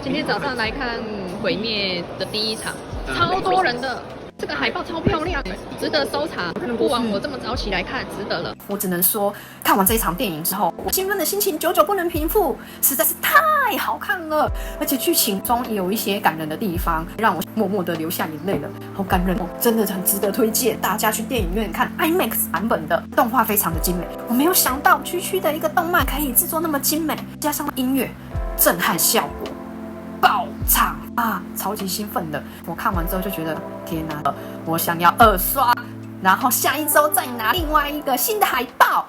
今天早上来看《毁灭》的第一场，超多人的。这个海报超漂亮，值得收藏。不枉我这么早起来看，值得了。我只能说，看完这一场电影之后，我兴奋的心情久久不能平复，实在是太好看了。而且剧情中也有一些感人的地方，让我默默的流下眼泪了，好感人哦！真的很值得推荐大家去电影院看 IMAX 版本的，动画非常的精美。我没有想到区区的一个动漫可以制作那么精美，加上音乐，震撼效果。爆场啊，超级兴奋的！我看完之后就觉得，天哪，我想要2刷，然后下一周再拿另外一个新的海报。